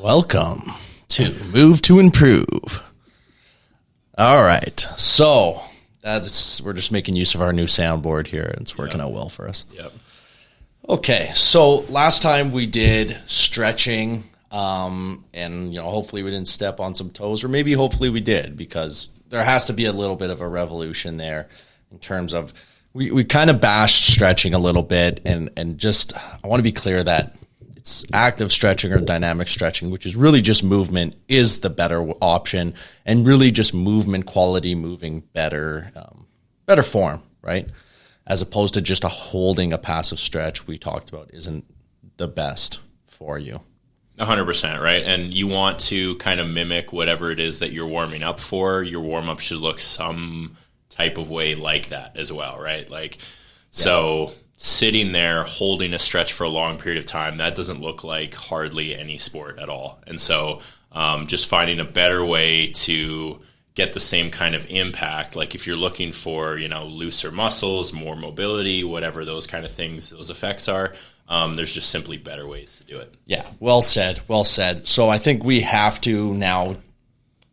Welcome to Move to Improve. All right, so we're just making use of our new soundboard here, and it's working out well for us. Yep. Okay, so last time we did stretching, and hopefully we didn't step on some toes, or maybe hopefully we did, because there has to be a little bit of a revolution there in terms of we kind of bashed stretching a little bit, and just I want to be clear that it's active stretching or dynamic stretching, which is really just movement, is the better option, and really just movement quality, moving better form, right? As opposed to just holding a passive stretch we talked about isn't the best for you. 100%, right? And you want to kind of mimic whatever it is that you're warming up for. Your warm-up should look some type of way like that as well, right? So sitting there holding a stretch for a long period of time, that doesn't look like hardly any sport at all. And so just finding a better way to get the same kind of impact, like if you're looking for, looser muscles, more mobility, whatever those kind of things, those effects are, there's just simply better ways to do it. Yeah, well said. So I think we have to now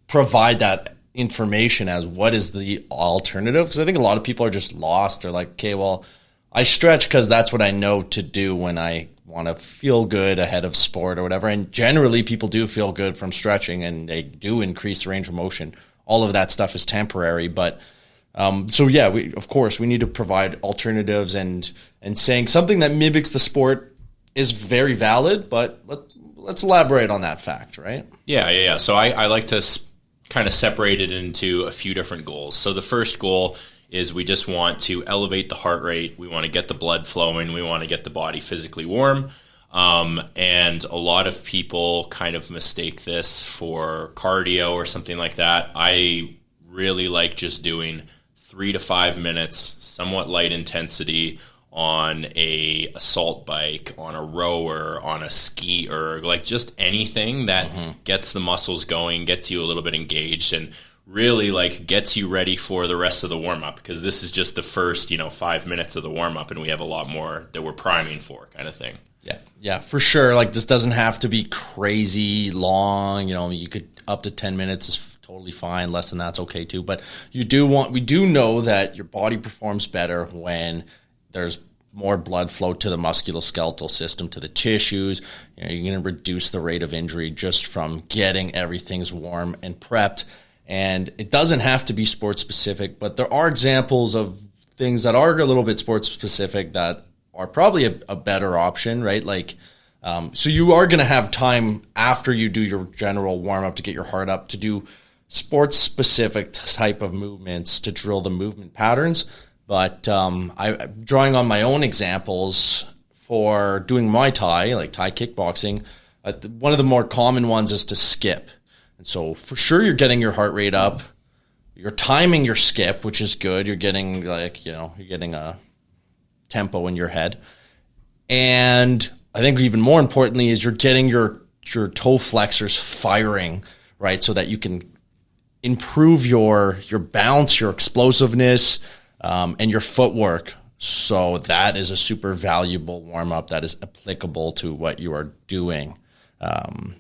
provide that information as what is the alternative, because I think a lot of people are just lost. They're like, okay, well, I stretch because that's what I know to do when I want to feel good ahead of sport or whatever. And generally people do feel good from stretching, and they do increase the range of motion. All of that stuff is temporary. But we need to provide alternatives, and saying something that mimics the sport is very valid, but let's elaborate on that fact, right? Yeah. So I like to kind of separate it into a few different goals. So the first goal is we just want to elevate the heart rate. We want to get the blood flowing. We want to get the body physically warm. And a lot of people kind of mistake this for cardio or something like that. I really like just doing 3 to 5 minutes, somewhat light intensity on a assault bike, on a rower, on a ski erg, like just anything that gets the muscles going, gets you a little bit engaged, and really gets you ready for the rest of the warm-up, because this is just the first 5 minutes of the warm-up, and we have a lot more that we're priming for, kind of thing. Yeah, for sure. This doesn't have to be crazy long. You could up to 10 minutes is totally fine. Less than that's okay too. But we do know that your body performs better when there's more blood flow to the musculoskeletal system, to the tissues. You're going to reduce the rate of injury just from getting everything's warm and prepped. And it doesn't have to be sport specific, but there are examples of things that are a little bit sport specific that are probably a better option, right? So you are going to have time after you do your general warm up to get your heart up to do sports specific type of movements to drill the movement patterns. But I'm drawing on my own examples for doing Muay Thai, like Thai kickboxing. One of the more common ones is to skip. And so for sure you're getting your heart rate up. You're timing your skip, which is good. You're getting you're getting a tempo in your head. And I think even more importantly is you're getting your toe flexors firing, right? So that you can improve your bounce, your explosiveness, and your footwork. So that is a super valuable warm-up that is applicable to what you are doing.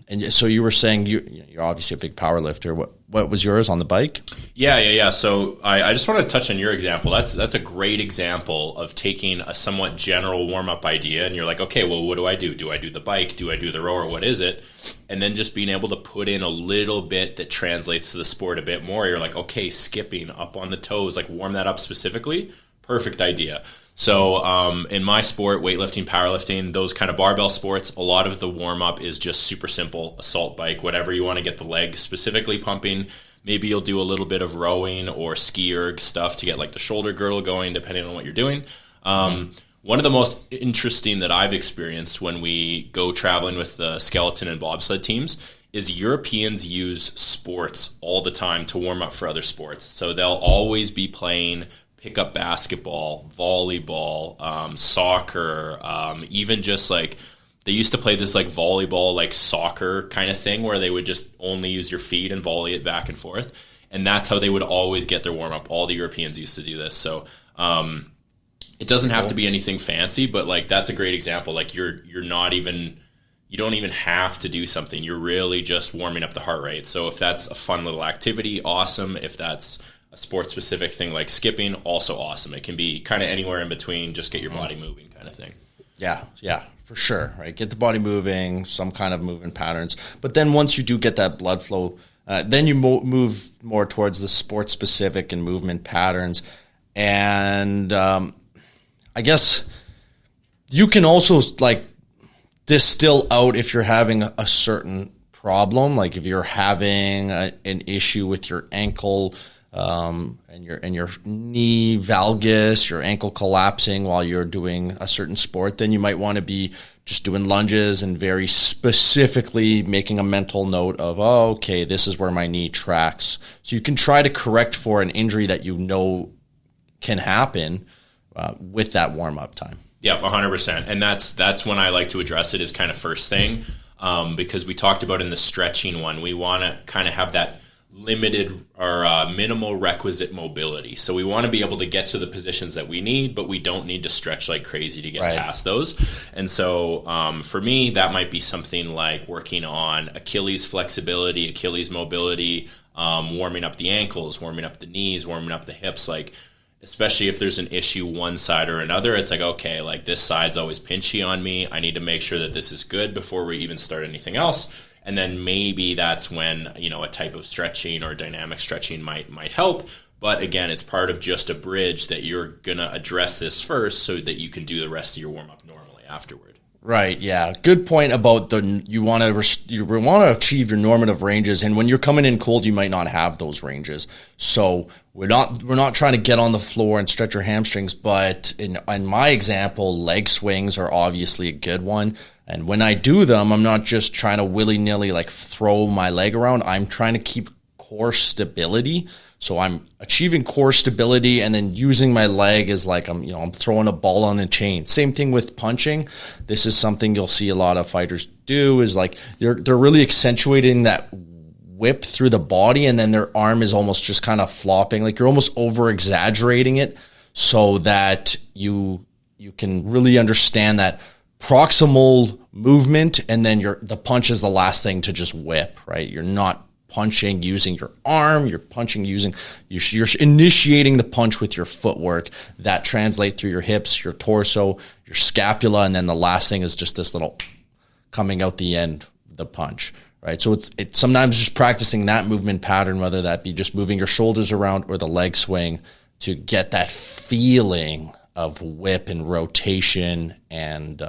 And so you were saying you're obviously a big power lifter. What was yours on the bike? Yeah. So I just want to touch on your example. That's a great example of taking a somewhat general warm-up idea, and you're like, okay, well, what do I do? Do I do the bike? Do I do the rower? What is it? And then just being able to put in a little bit that translates to the sport a bit more. You're like, okay, skipping up on the toes, warm that up specifically. Perfect idea. So in my sport, weightlifting, powerlifting, those kind of barbell sports, a lot of the warm-up is just super simple, assault bike, whatever you want to get the legs specifically pumping. Maybe you'll do a little bit of rowing or ski erg stuff to get the shoulder girdle going, depending on what you're doing. One of the most interesting that I've experienced when we go traveling with the skeleton and bobsled teams is Europeans use sports all the time to warm up for other sports. So they'll always be playing pickup basketball, volleyball, soccer, even just they used to play this volleyball, soccer kind of thing where they would just only use your feet and volley it back and forth. And that's how they would always get their warm up. All the Europeans used to do this. So It doesn't have to be anything fancy, but like that's a great example. Like you don't even have to do something. You're really just warming up the heart rate. So if that's a fun little activity, awesome. If that's a sports specific thing like skipping, also awesome. It can be kind of anywhere in between, just get your body moving kind of thing. Yeah, for sure, right? Get the body moving, some kind of movement patterns. But then once you do get that blood flow, then you move more towards the sports specific and movement patterns. And I guess you can also like distill out if you're having a certain problem, like if you're having an issue with your ankle and your knee valgus, your ankle collapsing while you're doing a certain sport, then you might want to be just doing lunges and very specifically making a mental note of, oh, okay, this is where my knee tracks. So you can try to correct for an injury that you know can happen with that warm-up time. Yeah, 100%. And that's when I like to address it as kind of first thing, because we talked about in the stretching one, we want to kind of have that limited or minimal requisite mobility. So we want to be able to get to the positions that we need, but we don't need to stretch like crazy to get past those. And so for me, that might be something like working on Achilles flexibility, Achilles mobility, warming up the ankles, warming up the knees, warming up the hips, like especially if there's an issue one side or another, it's like, okay, like this side's always pinchy on me. I need to make sure that this is good before we even start anything else. And then maybe that's when, a type of stretching or dynamic stretching might help. But again, it's part of just a bridge that you're going to address this first so that you can do the rest of your warm-up normally afterward. Right. Yeah. Good point about you want to achieve your normative ranges, and when you're coming in cold, you might not have those ranges. So we're not trying to get on the floor and stretch your hamstrings. But in my example, leg swings are obviously a good one. And when I do them, I'm not just trying to willy-nilly like throw my leg around. I'm trying to keep core stability. So I'm achieving core stability and then using my leg as like I'm throwing a ball on a chain. Same thing with punching. This is something you'll see a lot of fighters do, is like they're really accentuating that whip through the body, and then their arm is almost just kind of flopping. Like you're almost over exaggerating it so that you can really understand that proximal movement, and then the punch is the last thing to just whip, right? You're not punching using your arm, you're initiating the punch with your footwork that translate through your hips, your torso, your scapula, and then the last thing is just this little coming out the end, the punch, right? So it's sometimes just practicing that movement pattern, whether that be just moving your shoulders around or the leg swing, to get that feeling of whip and rotation and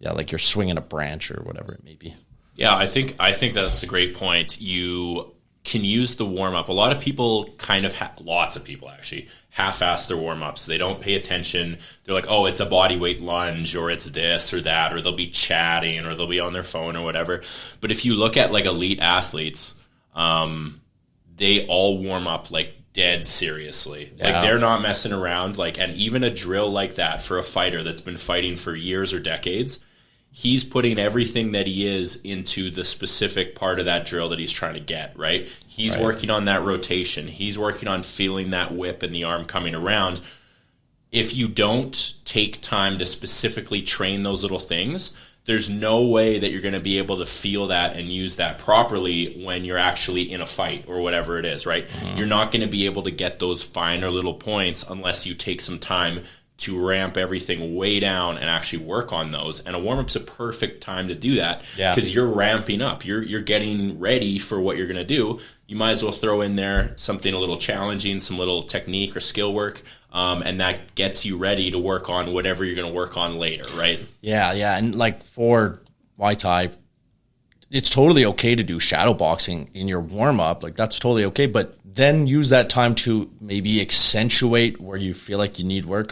like you're swinging a branch or whatever it may be. Yeah, I think that's a great point. You can use the warm-up. A lot of people lots of people actually half-ass their warm-ups. They don't pay attention. They're like, oh, it's a body weight lunge, or it's this or that, or they'll be chatting, or they'll be on their phone or whatever. But if you look at like elite athletes, they all warm up like dead seriously. Yeah. Like they're not messing around. Like, and even a drill like that for a fighter that's been fighting for years or decades, he's putting everything that he is into the specific part of that drill that he's trying to get, right? He's working on that rotation. He's working on feeling that whip in the arm coming around. If you don't take time to specifically train those little things, there's no way that you're going to be able to feel that and use that properly when you're actually in a fight or whatever it is, right? Mm-hmm. You're not going to be able to get those finer little points unless you take some time to ramp everything way down and actually work on those. And a warm-up's a perfect time to do that because you're ramping up. You're getting ready for what you're going to do. You might as well throw in there something a little challenging, some little technique or skill work, and that gets you ready to work on whatever you're going to work on later, right? Yeah. And like for Muay Thai, it's totally okay to do shadow boxing in your warm-up. Like that's totally okay, but then use that time to maybe accentuate where you feel like you need work.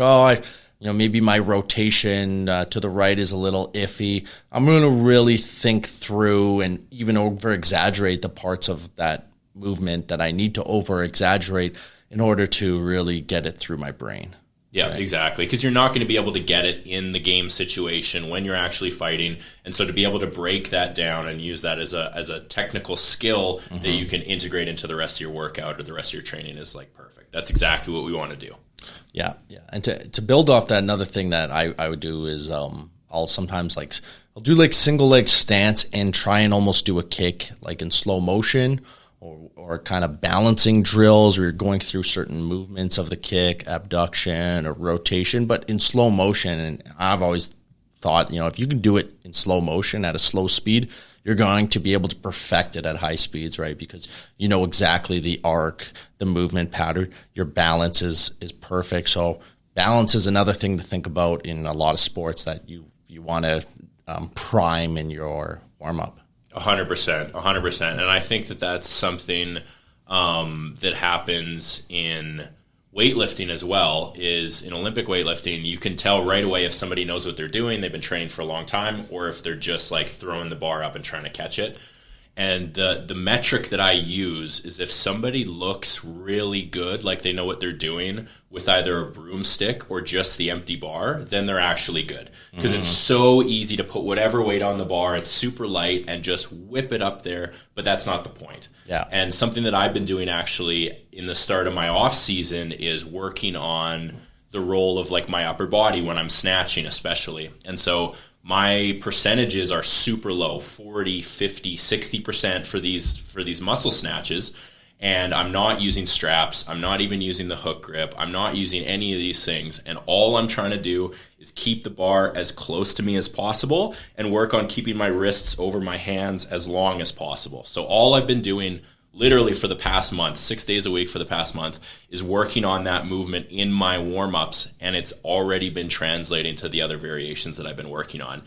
Maybe my rotation to the right is a little iffy. I'm going to really think through and even over-exaggerate the parts of that movement that I need to over-exaggerate in order to really get it through my brain. Yeah, right? Exactly. Because you're not going to be able to get it in the game situation when you're actually fighting. And so to be able to break that down and use that as a technical skill that you can integrate into the rest of your workout or the rest of your training is like perfect. That's exactly what we want to do. Yeah, yeah. And to build off that, another thing that I would do is I'll sometimes I'll do like single leg stance and try and almost do a kick like in slow motion, or kind of balancing drills where you're going through certain movements of the kick, abduction or rotation, but in slow motion. And I've always thought, if you can do it in slow motion at a slow speed, you're going to be able to perfect it at high speeds, right? Because you know exactly the arc, the movement pattern, your balance is perfect. So balance is another thing to think about in a lot of sports that you want to prime in your warm-up. 100%. And I think that that's something that happens in weightlifting as well. Is in Olympic weightlifting, you can tell right away if somebody knows what they're doing, they've been training for a long time, or if they're just like throwing the bar up and trying to catch it. And the metric that I use is if somebody looks really good, like they know what they're doing with either a broomstick or just the empty bar, then they're actually good. Because it's so easy to put whatever weight on the bar, it's super light, and just whip it up there, but that's not the point. Yeah. And something that I've been doing actually in the start of my off season is working on the role of like my upper body when I'm snatching especially. And so my percentages are super low, 40, 50, 60% for these muscle snatches. And I'm not using straps. I'm not even using the hook grip. I'm not using any of these things. And all I'm trying to do is keep the bar as close to me as possible and work on keeping my wrists over my hands as long as possible. So all I've been doing literally for the past month, 6 days a week for the past month, is working on that movement in my warm-ups, and it's already been translating to the other variations that I've been working on.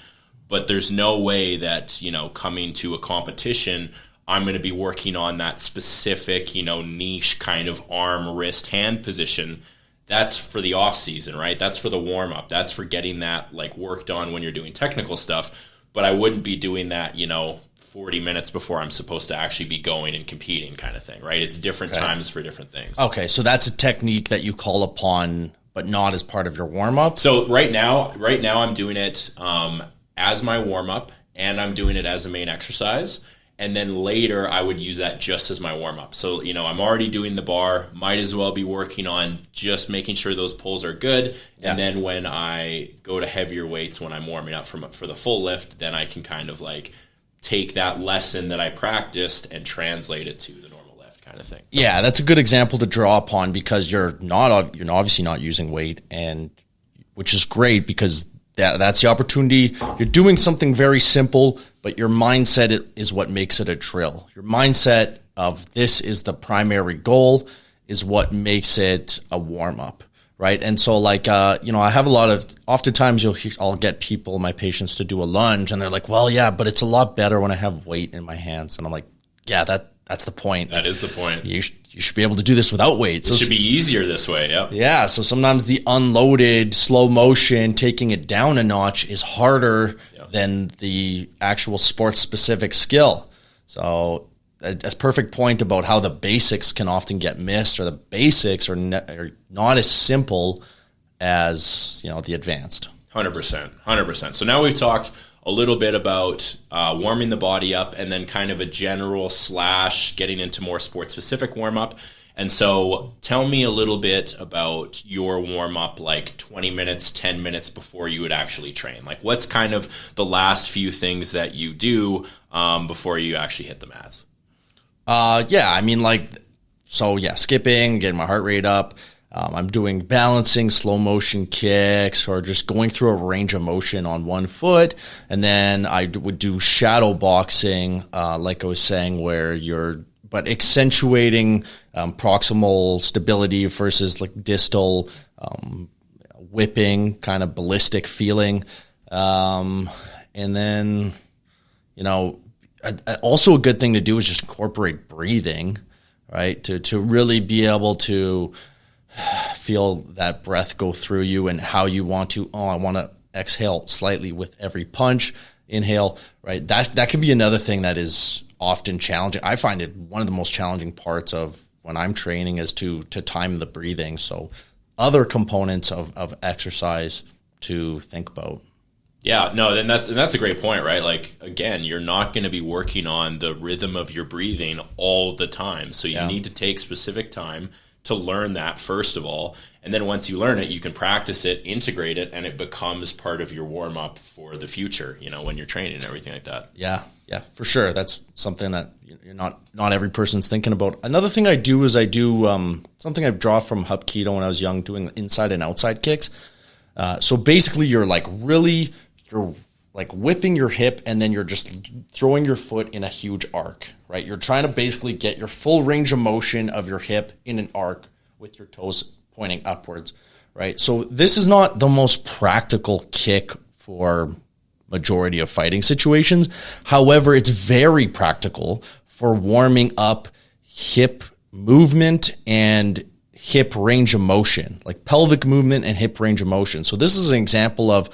But there's no way that, coming to a competition, I'm going to be working on that specific, niche kind of arm, wrist, hand position. That's for the off season, right? That's for the warm-up. That's for getting that like worked on when you're doing technical stuff. But I wouldn't be doing that, 40 minutes before I'm supposed to actually be going and competing kind of thing, right? It's different times for different things. Okay, so that's a technique that you call upon, but not as part of your warm-up? So right now I'm doing it as my warm-up, and I'm doing it as a main exercise. And then later I would use that just as my warm-up. So, I'm already doing the bar, might as well be working on just making sure those pulls are good. Yeah. And then when I go to heavier weights, when I'm warming up for the full lift, then I can kind of like take that lesson that I practiced and translate it to the normal lift kind of thing. Yeah, that's a good example to draw upon because you're obviously not using weight, and which is great because that's the opportunity. You're doing something very simple, but your mindset is what makes it a drill. Your mindset of this is the primary goal is what makes it a warm-up. Right. And so I have oftentimes I'll get people, my patients, to do a lunge, and they're like, well, yeah, but it's a lot better when I have weight in my hands. And I'm like, yeah, that's the point. That is the point. You should be able to do this without weight. So it should be easier this way. Yep. Yeah. So sometimes the unloaded slow motion, taking it down a notch is harder than the actual sports specific skill. So a perfect point about how the basics can often get missed, or the basics are not as simple as the advanced. 100%. So now we've talked a little bit about warming the body up, and then kind of a general / getting into more sports specific warm up. And so tell me a little bit about your warm up, like 20 minutes, 10 minutes before you would actually train. Like what's kind of the last few things that you do before you actually hit the mats? Skipping, getting my heart rate up. I'm doing balancing, slow motion kicks, or just going through a range of motion on one foot. And then I would do shadow boxing, like I was saying, where but accentuating proximal stability versus like distal whipping, kind of ballistic feeling. And then, also a good thing to do is just incorporate breathing, right? To really be able to feel that breath go through you and how you want to. I want to exhale slightly with every punch. Inhale, right? That can be another thing that is often challenging. I find it one of the most challenging parts of when I'm training is to time the breathing. So other components of exercise to think about. Yeah, no, and that's a great point, right? Like, again, you're not going to be working on the rhythm of your breathing all the time. So you need to take specific time to learn that first of all. And then once you learn it, you can practice it, integrate it, and it becomes part of your warm up for the future, when you're training and everything like that. Yeah, for sure. That's something that you're not every person's thinking about. Another thing I do is something I draw from Hapkido when I was young, doing inside and outside kicks. So basically you're whipping your hip and then you're just throwing your foot in a huge arc, right? You're trying to basically get your full range of motion of your hip in an arc with your toes pointing upwards, right? So this is not the most practical kick for majority of fighting situations. However, it's very practical for warming up hip movement and hip range of motion, like pelvic movement and hip range of motion. So this is an example of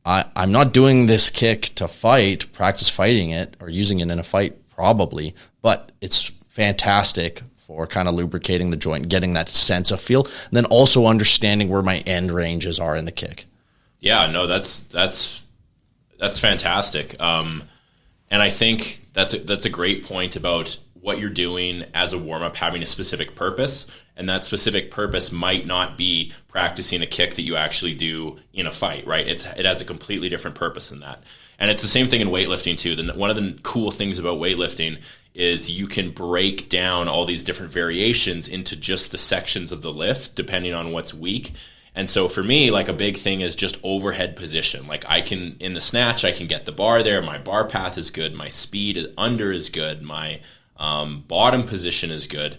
I'm not doing this kick to practice fighting it or using it in a fight probably, but it's fantastic for kind of lubricating the joint, getting that sense of feel, and then also understanding where my end ranges are in the kick. Yeah, no, that's fantastic. And I think that's a great point about what you're doing as a warm-up having a specific purpose, and that specific purpose might not be practicing a kick that you actually do in a fight, right? It has a completely different purpose than that. And it's the same thing in weightlifting too. One of the cool things about weightlifting is you can break down all these different variations into just the sections of the lift depending on what's weak. And so for me, like a big thing is just overhead position. Like in the snatch, I can get the bar there. My bar path is good. My speed under is good. My bottom position is good.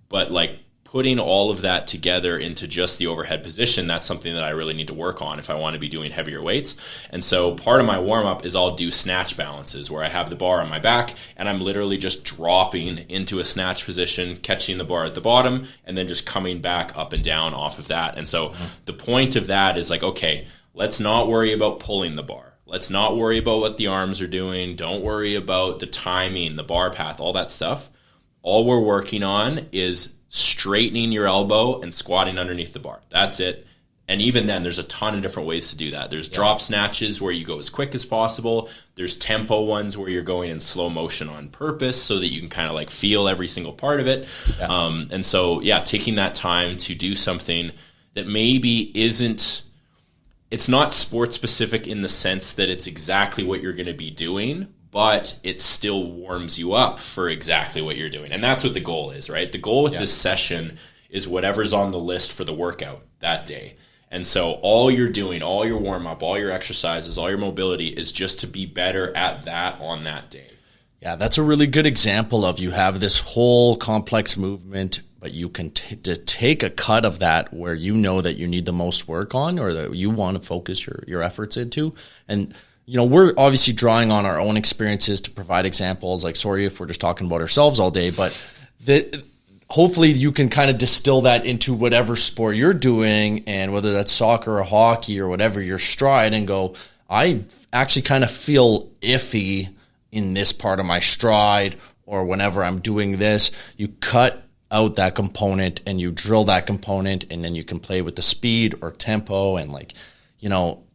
But like putting all of that together into just the overhead position, that's something that I really need to work on if I want to be doing heavier weights. And so part of my warm-up is I'll do snatch balances where I have the bar on my back and I'm literally just dropping into a snatch position, catching the bar at the bottom, and then just coming back up and down off of that. And so the point of that is like, okay, let's not worry about pulling the bar. Let's not worry about what the arms are doing. Don't worry about the timing, the bar path, all that stuff. All we're working on is straightening your elbow and squatting underneath the bar. That's it. And even then, there's a ton of different ways to do that. There's drop snatches where you go as quick as possible. There's tempo ones where you're going in slow motion on purpose so that you can kind of like feel every single part of it. Yeah. And so, taking that time to do something that maybe it's not sport specific in the sense that it's exactly what you're going to be doing, but it still warms you up for exactly what you're doing. And that's what the goal is, right? The goal with this session is whatever's on the list for the workout that day. And so all you're doing, all your warm-up, all your exercises, all your mobility is just to be better at that on that day. Yeah, that's a really good example of you have this whole complex movement, but you can take a cut of that where you know that you need the most work on or that you want to focus your efforts into. And we're obviously drawing on our own experiences to provide examples. Like, sorry if we're just talking about ourselves all day, but hopefully you can kind of distill that into whatever sport you're doing, and whether that's soccer or hockey or whatever, your stride, and go, I actually kind of feel iffy in this part of my stride, or whenever I'm doing this, you cut out that component and you drill that component, and then you can play with the speed or tempo and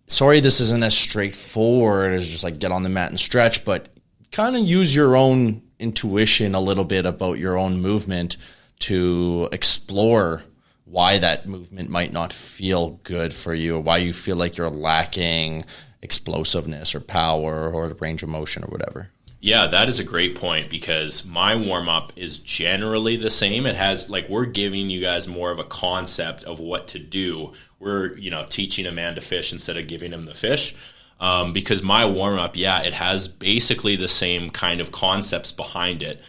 sorry, this isn't as straightforward as just like get on the mat and stretch, but kind of use your own intuition a little bit about your own movement to explore why that movement might not feel good for you, or why you feel like you're lacking explosiveness or power or the range of motion or whatever. Yeah, that is a great point because my warm-up is generally the same. It has, we're giving you guys more of a concept of what to do. We're, teaching a man to fish instead of giving him the fish. Because my warm-up, it has basically the same kind of concepts behind it.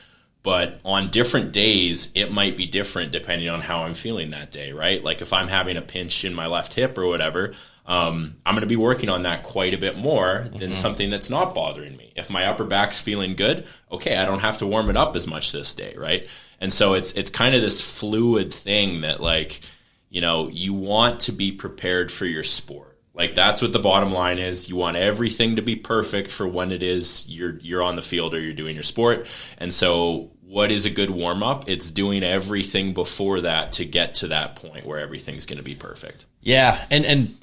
But on different days, it might be different depending on how I'm feeling that day, right? Like if I'm having a pinch in my left hip or whatever, I'm going to be working on that quite a bit more than something that's not bothering me. If my upper back's feeling good, okay, I don't have to warm it up as much this day, right? And so it's kind of this fluid thing that you want to be prepared for your sport. Like that's what the bottom line is. You want everything to be perfect for when it is you're on the field or you're doing your sport. And so what is a good warm-up? It's doing everything before that to get to that point where everything's going to be perfect. Yeah, and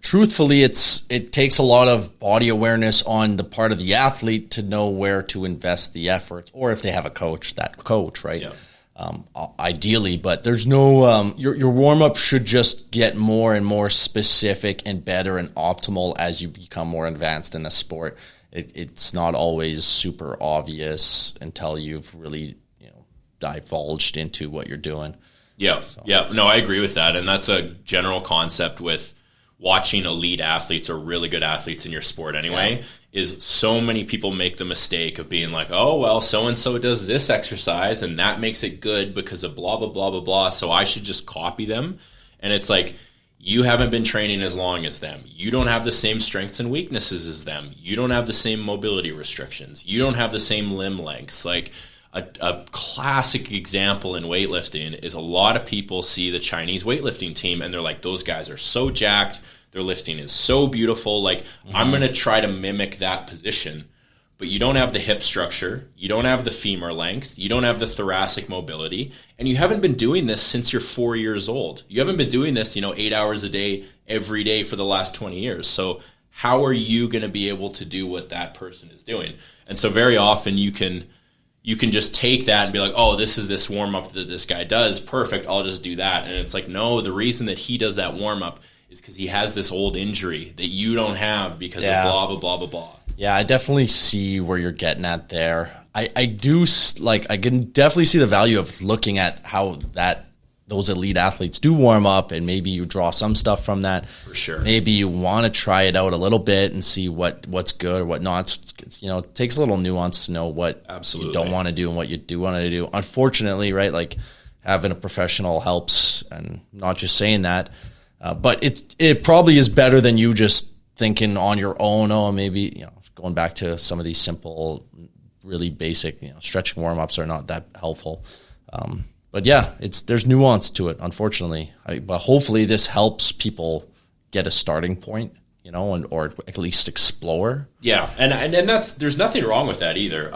truthfully, it takes a lot of body awareness on the part of the athlete to know where to invest the effort, or if they have a coach, right? ideally, but there's no your warm up should just get more and more specific and better and optimal as you become more advanced in the sport. It's not always super obvious until you've really divulged into what you're doing. Yeah, no, I agree with that, and that's a general concept with watching elite athletes or really good athletes in your sport anyway, is so many people make the mistake of being like, oh, well, so-and-so does this exercise and that makes it good because of blah, blah, blah, blah, blah, so I should just copy them. And it's like, you haven't been training as long as them. You don't have the same strengths and weaknesses as them. You don't have the same mobility restrictions. You don't have the same limb lengths. Like, a classic example in weightlifting is a lot of people see the Chinese weightlifting team and they're like, those guys are so jacked. Their lifting is so beautiful. Like, I'm going to try to mimic that position. But you don't have the hip structure. You don't have the femur length. You don't have the thoracic mobility. And you haven't been doing this since you're 4 years old. You haven't been doing this, 8 hours a day, every day for the last 20 years. So how are you going to be able to do what that person is doing? And so very often you can just take that and be like, oh, this is this warm-up that this guy does. Perfect, I'll just do that. And it's like, no, the reason that he does that warm-up is because he has this old injury that you don't have because of blah, blah, blah, blah, blah. Yeah, I definitely see where you're getting at there. I can definitely see the value of looking at how those elite athletes do warm up, and maybe you draw some stuff from that. For sure. Maybe you want to try it out a little bit and see what's good or what not. It takes a little nuance to know what you don't want to do and what you do want to do. Unfortunately, right, like having a professional helps, and not just saying that, but it probably is better than you just thinking on your own. Oh, maybe going back to some of these simple, really basic, stretching warm-ups are not that helpful. But yeah, there's nuance to it, unfortunately. But hopefully this helps people get a starting point, or at least explore. Yeah, and there's nothing wrong with that either.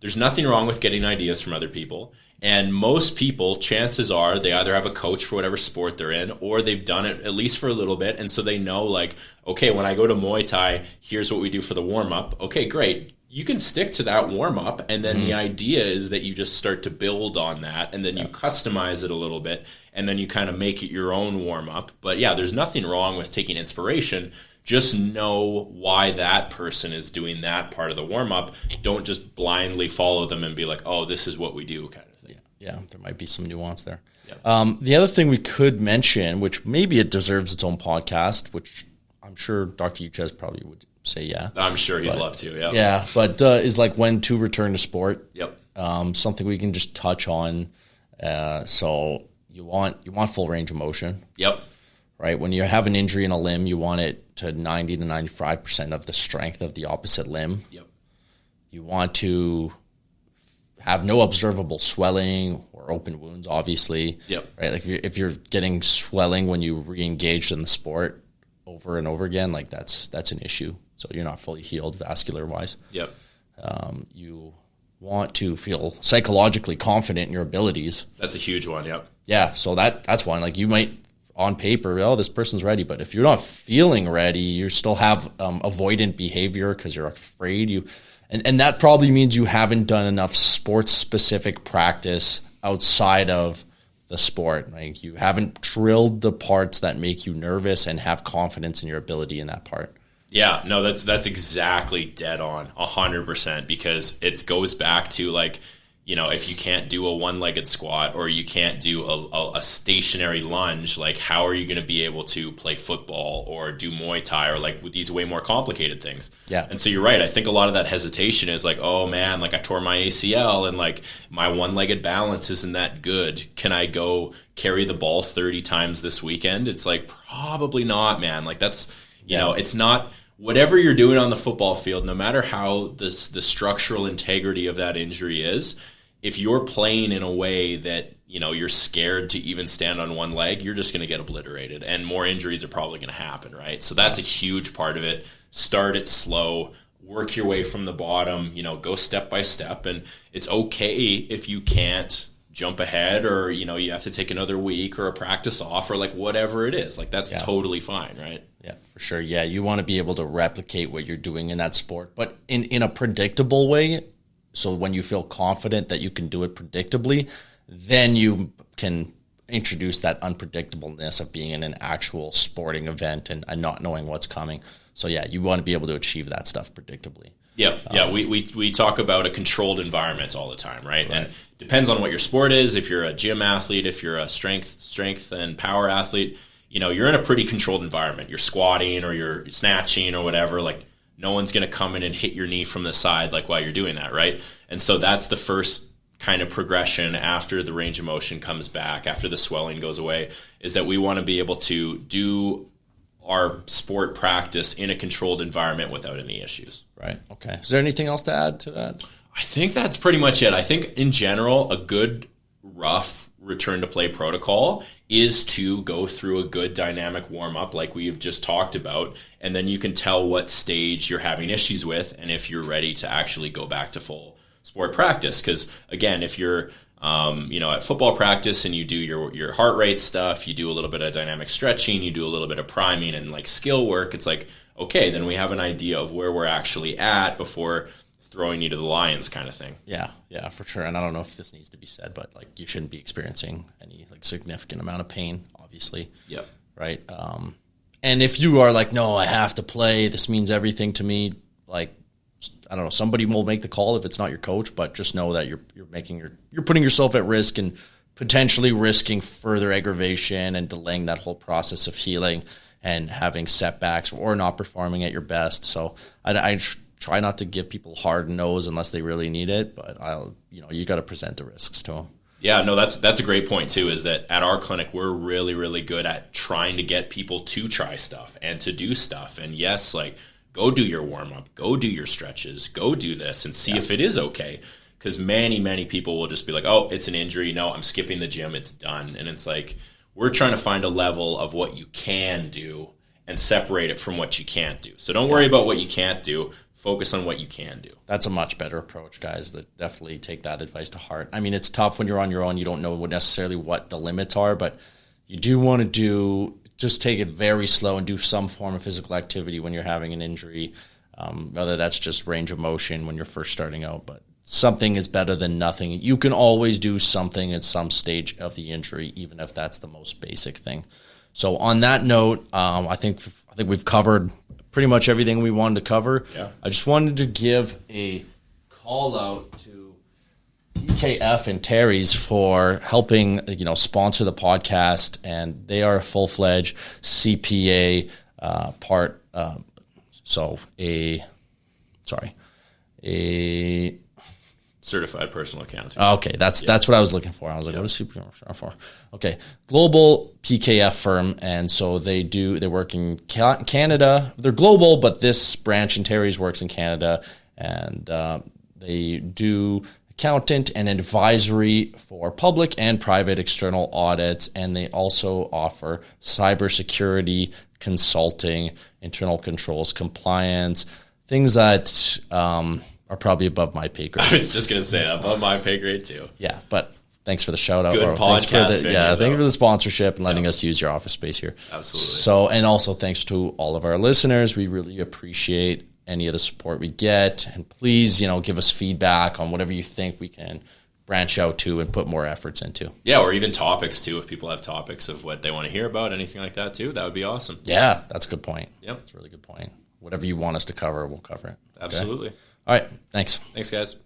There's nothing wrong with getting ideas from other people. And most people, chances are, they either have a coach for whatever sport they're in, or they've done it at least for a little bit. And so they know, like, okay, when I go to Muay Thai, here's what we do for the warm-up. Okay, great. You can stick to that warm-up, and then the idea is that you just start to build on that, and then you customize it a little bit, and then you kind of make it your own warm-up. But yeah, there's nothing wrong with taking inspiration. Just know why that person is doing that part of the warm-up. Don't just blindly follow them and be like, oh, this is what we do, kind of thing. Yeah, there might be some nuance there. Yeah. The other thing we could mention, which maybe it deserves its own podcast, which I'm sure Dr. Uchez probably would say yeah. I'm sure he'd love to, yeah. Yeah, but is like when to return to sport. Yep. Something we can just touch on. So you want full range of motion. Yep. Right? When you have an injury in a limb, you want it to 90 to 95% of the strength of the opposite limb. Yep. You want to have no observable swelling or open wounds, obviously. Yep. Right? Like if you're getting swelling when you re-engage in the sport over and over again, like that's an issue. So you're not fully healed vascular-wise. Yep. You want to feel psychologically confident in your abilities. That's a huge one, yep. Yeah, so that's one. Like you might, on paper, oh, this person's ready, but if you're not feeling ready, you still have avoidant behavior because you're afraid. And that probably means you haven't done enough sports-specific practice outside of the sport. Like you haven't drilled the parts that make you nervous and have confidence in your ability in that part. Yeah, no, that's exactly dead on, 100%, because it goes back to like, if you can't do a one-legged squat or you can't do a stationary lunge, like how are you going to be able to play football or do Muay Thai or like with these way more complicated things? Yeah. And so you're right. I think a lot of that hesitation is like, oh man, like I tore my ACL and like my one-legged balance isn't that good. Can I go carry the ball 30 times this weekend? It's like, probably not, man. Like that's, it's not. Whatever you're doing on the football field, no matter how the structural integrity of that injury is, if you're playing in a way that, you're scared to even stand on one leg, you're just going to get obliterated and more injuries are probably going to happen, right? So that's a huge part of it. Start it slow, work your way from the bottom, go step by step. And it's okay if you can't jump ahead or, you have to take another week or a practice off or like whatever it is. Like that's totally fine, right? Yeah, for sure. Yeah, you want to be able to replicate what you're doing in that sport, but in a predictable way. So when you feel confident that you can do it predictably, then you can introduce that unpredictableness of being in an actual sporting event and not knowing what's coming. So yeah, you want to be able to achieve that stuff predictably. Yeah. We talk about a controlled environment all the time, right? And depends on what your sport is. If you're a gym athlete, if you're a strength and power athlete, you're in a pretty controlled environment. You're squatting or you're snatching or whatever. Like, no one's going to come in and hit your knee from the side like while you're doing that, right? And so that's the first kind of progression after the range of motion comes back, after the swelling goes away, is that we want to be able to do our sport practice in a controlled environment without any issues. Right. Okay. Is there anything else to add to that? I think that's pretty much it. I think in general, a good rough return to play protocol is to go through a good dynamic warm up like we've just talked about, and then you can tell what stage you're having issues with and if you're ready to actually go back to full sport practice. Because again, if you're at football practice and you do your heart rate stuff, you do a little bit of dynamic stretching, you do a little bit of priming and like skill work, it's like, okay, then we have an idea of where we're actually at before throwing you to the lions kind of thing. Yeah, for sure. And I don't know if this needs to be said, but like, you shouldn't be experiencing any like significant amount of pain, obviously. Yep. Right. And if you are like, no, I have to play, this means everything to me, like, I don't know, somebody will make the call if it's not your coach, but just know that you're putting yourself at risk and potentially risking further aggravation and delaying that whole process of healing and having setbacks or not performing at your best. So I try not to give people hard no's unless they really need it, but you got to present the risks to them. Yeah, no, that's a great point too, is that at our clinic, we're really, really good at trying to get people to try stuff and to do stuff. And yes, like, go do your warm-up, go do your stretches, go do this and see if it is okay. Because many, many people will just be like, oh, it's an injury. No, I'm skipping the gym. It's done. And it's like, we're trying to find a level of what you can do and separate it from what you can't do. So don't worry about what you can't do. Focus on what you can do. That's a much better approach, guys. Definitely take that advice to heart. I mean, it's tough when you're on your own. You don't know necessarily what the limits are, but you do want to just take it very slow and do some form of physical activity when you're having an injury, whether that's just range of motion when you're first starting out. But something is better than nothing. You can always do something at some stage of the injury, even if that's the most basic thing. So on that note, I think we've covered pretty much everything we wanted to cover. Yeah. I just wanted to give a call out to PKF and Terry's for helping, sponsor the podcast, and they are a full-fledged CPA part. A certified personal accountant. Okay, that's what I was looking for. I was like, what is CPA for? Okay, global PKF firm, and so they work in Canada. They're global, but this branch in Terry's works in Canada, and they do accountant and advisory for public and private external audits, and they also offer cybersecurity consulting, internal controls, compliance, things that are probably above my pay grade. I was just going to say above my pay grade too. Yeah, but thanks for the shout out. Good podcast. Thanks for the sponsorship and letting us use your office space here. Absolutely. So, and also thanks to all of our listeners. We really appreciate any of the support we get, and please, give us feedback on whatever you think we can branch out to and put more efforts into. Yeah, or even topics too. If people have topics of what they want to hear about, anything like that too, that would be awesome. Yeah, that's a good point. Yep, that's a really good point. Whatever you want us to cover, we'll cover it. Absolutely. Okay? All right. Thanks. Thanks, guys.